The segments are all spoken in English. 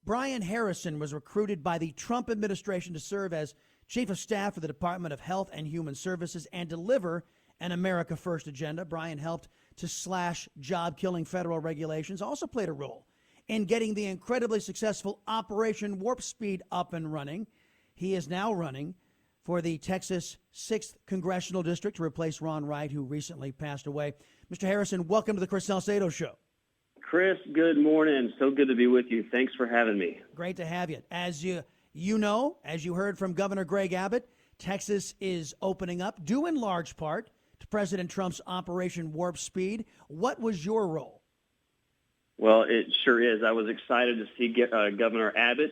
Brian Harrison was recruited by the Trump administration to serve as Chief of Staff for the Department of Health and Human Services and deliver an America First agenda. Brian helped to slash job-killing federal regulations, also played a role in getting the incredibly successful Operation Warp Speed up and running. He is now running for the Texas 6th Congressional District to replace Ron Wright, who recently passed away. Mr. Harrison, welcome to the Chris Salcedo Show. Chris, good morning. So good to be with you. Thanks for having me. Great to have you. As you know, as you heard from Governor Greg Abbott, Texas is opening up, due in large part to President Trump's Operation Warp Speed. What was your role? Well, it sure is. I was excited to see Governor Abbott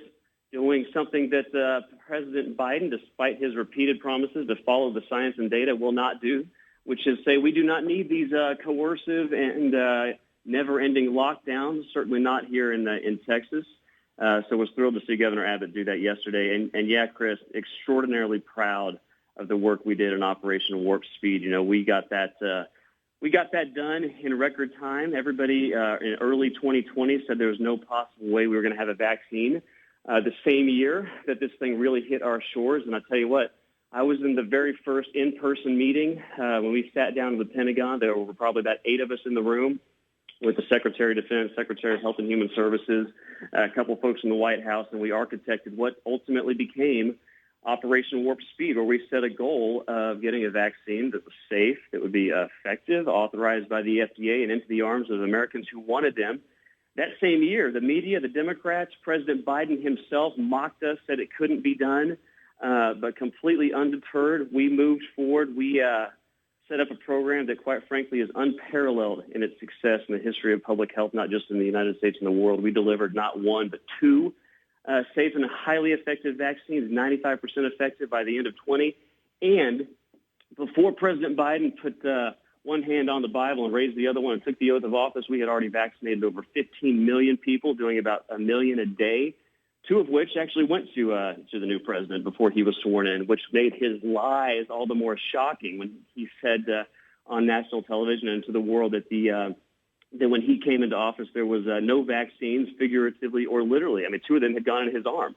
doing something that President Biden, despite his repeated promises to follow the science and data, will not do, which is say we do not need these coercive and never-ending lockdowns, certainly not here in Texas. So I was thrilled to see Governor Abbott do that yesterday. And yeah, Chris, extraordinarily proud of the work we did in Operation Warp Speed. You know, we got that done in record time. Everybody in early 2020 said there was no possible way we were going to have a vaccine. The same year that this thing really hit our shores. And I'll tell you what, I was in the very first in-person meeting when we sat down in the Pentagon. There were probably about 8 of us in the room with the Secretary of Defense, Secretary of Health and Human Services, a couple folks in the White House, and we architected what ultimately became Operation Warp Speed, where we set a goal of getting a vaccine that was safe, that would be effective, authorized by the FDA, and into the arms of Americans who wanted them. That same year, the media, the Democrats, President Biden himself mocked us, said it couldn't be done, but completely undeterred, we moved forward. We set up a program that, quite frankly, is unparalleled in its success in the history of public health, not just in the United States and the world. We delivered not one, but 2 safe and highly effective vaccines, 95% effective by the end of 20. And before President Biden put one hand on the Bible and raised the other one and took the oath of office, we had already vaccinated over 15 million people, doing about 1 million a day, 2 of which actually went to the new president before he was sworn in, which made his lies all the more shocking when he said on national television and to the world that that when he came into office, there was no vaccines, figuratively or literally. I mean, 2 of them had gone in his arm.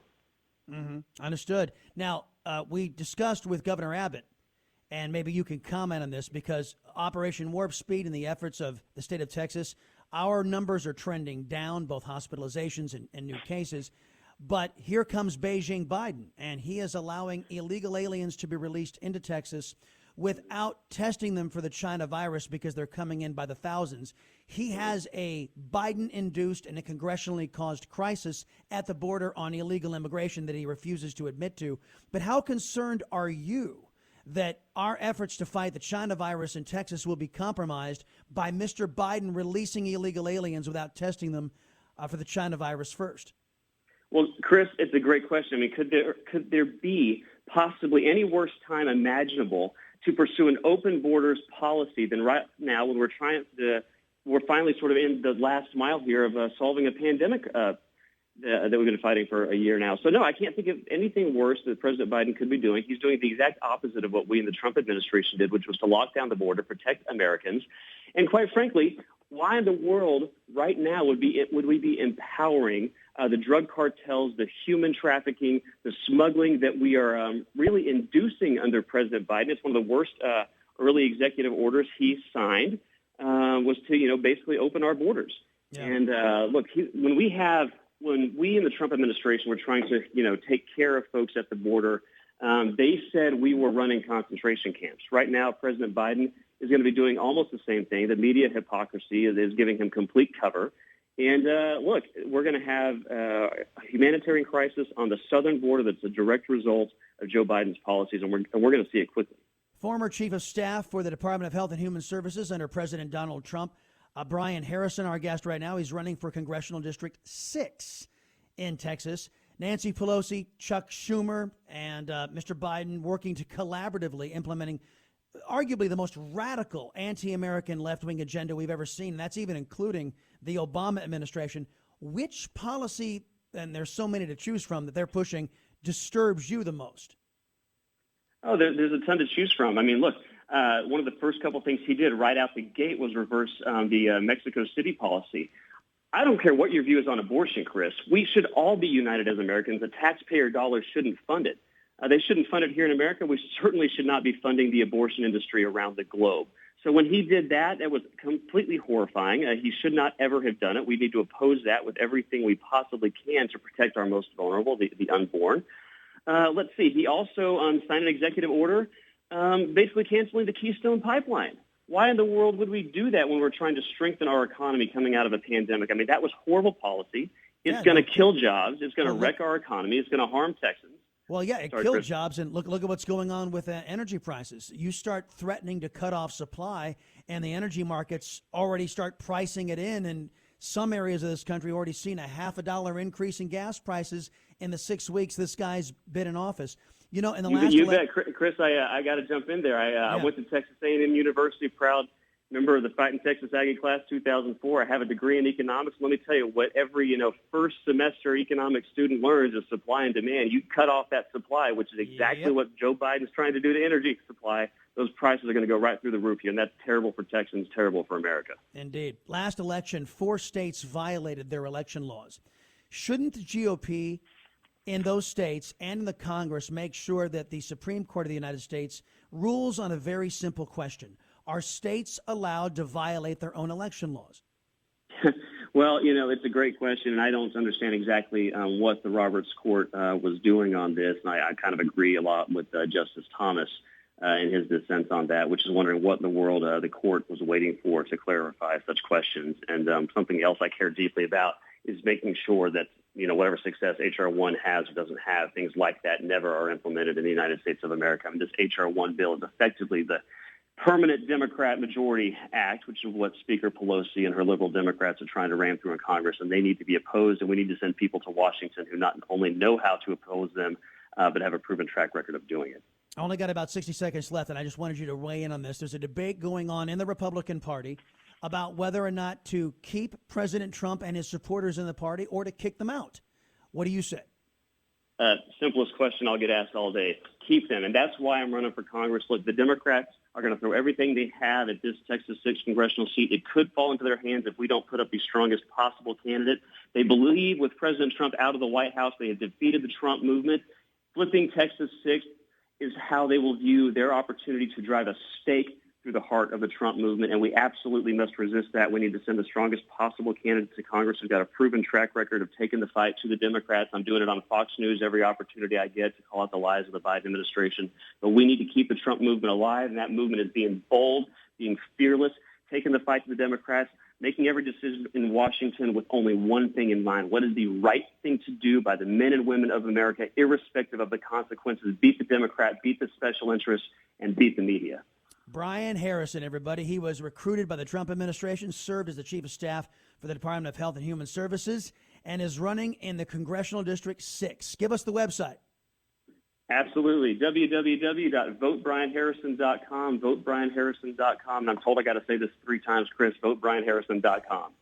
Mm-hmm. Understood. Now, we discussed with Governor Abbott, and maybe you can comment on this, because Operation Warp Speed and the efforts of the state of Texas, our numbers are trending down, both hospitalizations and new cases. But here comes Beijing Biden, and he is allowing illegal aliens to be released into Texas without testing them for the China virus because they're coming in by the thousands. He has a Biden-induced and a congressionally caused crisis at the border on illegal immigration that he refuses to admit to. But how concerned are you that our efforts to fight the China virus in Texas will be compromised by Mr. Biden releasing illegal aliens without testing them for the China virus first? Well, Chris, it's a great question. I mean, could there be possibly any worse time imaginable to pursue an open borders policy than right now when we're finally sort of in the last mile here of solving a pandemic that we've been fighting for a year now. So, no, I can't think of anything worse that President Biden could be doing. He's doing the exact opposite of what we in the Trump administration did, which was to lock down the border, protect Americans. And quite frankly, why in the world right now would we be empowering the drug cartels, the human trafficking, the smuggling that we are really inducing under President Biden? It's one of the worst early executive orders he signed, was to, basically open our borders. Yeah. And look, when we in the Trump administration were trying to, take care of folks at the border, they said we were running concentration camps. Right now, President Biden is going to be doing almost the same thing. The media hypocrisy is giving him complete cover. And look, we're going to have a humanitarian crisis on the southern border that's a direct result of Joe Biden's policies, and we're going to see it quickly. Former Chief of Staff for the Department of Health and Human Services under President Donald Trump, Brian Harrison, our guest right now. He's running for Congressional District 6 in Texas. Nancy Pelosi, Chuck Schumer, and Mr. Biden working to collaboratively implementing arguably the most radical anti-American left-wing agenda we've ever seen. And that's even including the Obama administration. Which policy, and there's so many to choose from that they're pushing, disturbs you the most? Oh, there's a ton to choose from. I mean, look, one of the first couple things he did right out the gate was reverse the Mexico City policy. I don't care what your view is on abortion, Chris. We should all be united as Americans. The taxpayer dollars shouldn't fund it. They shouldn't fund it here in America. We certainly should not be funding the abortion industry around the globe. So when he did that, it was completely horrifying. He should not ever have done it. We need to oppose that with everything we possibly can to protect our most vulnerable, the unborn. Let's see. He also signed an executive order basically canceling the Keystone Pipeline. Why in the world would we do that when we're trying to strengthen our economy coming out of a pandemic? I mean, that was horrible policy. It's going to kill jobs. It's going to wreck our economy. It's going to harm Texans. Well, yeah, it killed jobs, and look at what's going on with energy prices. You start threatening to cut off supply, and the energy markets already start pricing it in, and some areas of this country already seen a $0.50 increase in gas prices in the 6 weeks this guy's been in office. You know, in the last... You bet, Chris, I got to jump in there. I went to Texas A&M University, proud member of the Fighting Texas Aggie class 2004. I have a degree in economics. Let me tell you, what every first semester economics student learns is supply and demand. You cut off that supply, which is exactly what Joe Biden's trying to do to energy supply. Those prices are going to go right through the roof here, and that's terrible for Texans, terrible for America. Indeed. Last election, 4 states violated their election laws. Shouldn't the GOP in those states and in the Congress make sure that the Supreme Court of the United States rules on a very simple question? Are states allowed to violate their own election laws? Well, it's a great question, and I don't understand exactly what the Roberts Court was doing on this, and I kind of agree a lot with Justice Thomas in his dissent on that, which is wondering what in the world the court was waiting for to clarify such questions. And something else I care deeply about is making sure that, whatever success H.R. 1 has or doesn't have, things like that never are implemented in the United States of America. I mean, this H.R. 1 bill is effectively the Permanent Democrat Majority Act, which is what Speaker Pelosi and her liberal Democrats are trying to ram through in Congress, and they need to be opposed, and we need to send people to Washington who not only know how to oppose them, but have a proven track record of doing it. I only got about 60 seconds left, and I just wanted you to weigh in on this. There's a debate going on in the Republican Party about whether or not to keep President Trump and his supporters in the party or to kick them out. What do you say? Simplest question I'll get asked all day. Keep them, and that's why I'm running for Congress. Look, the Democrats are going to throw everything they have at this Texas 6th congressional seat. It could fall into their hands if we don't put up the strongest possible candidate. They believe with President Trump out of the White House, they have defeated the Trump movement. Flipping Texas 6th is how they will view their opportunity to drive a stake through the heart of the Trump movement, and we absolutely must resist that. We need to send the strongest possible candidate to Congress who's got a proven track record of taking the fight to the Democrats. I'm doing it on Fox News every opportunity I get to call out the lies of the Biden administration. But we need to keep the Trump movement alive, and that movement is being bold, being fearless, taking the fight to the Democrats, making every decision in Washington with only one thing in mind. What is the right thing to do by the men and women of America, irrespective of the consequences? Beat the Democrat, beat the special interests, and beat the media. Brian Harrison, everybody. He was recruited by the Trump administration, served as the chief of staff for the Department of Health and Human Services, and is running in the Congressional District 6. Give us the website. Absolutely. www.votebrianharrison.com, votebrianharrison.com. And I'm told I got to say this 3 times, Chris, votebrianharrison.com.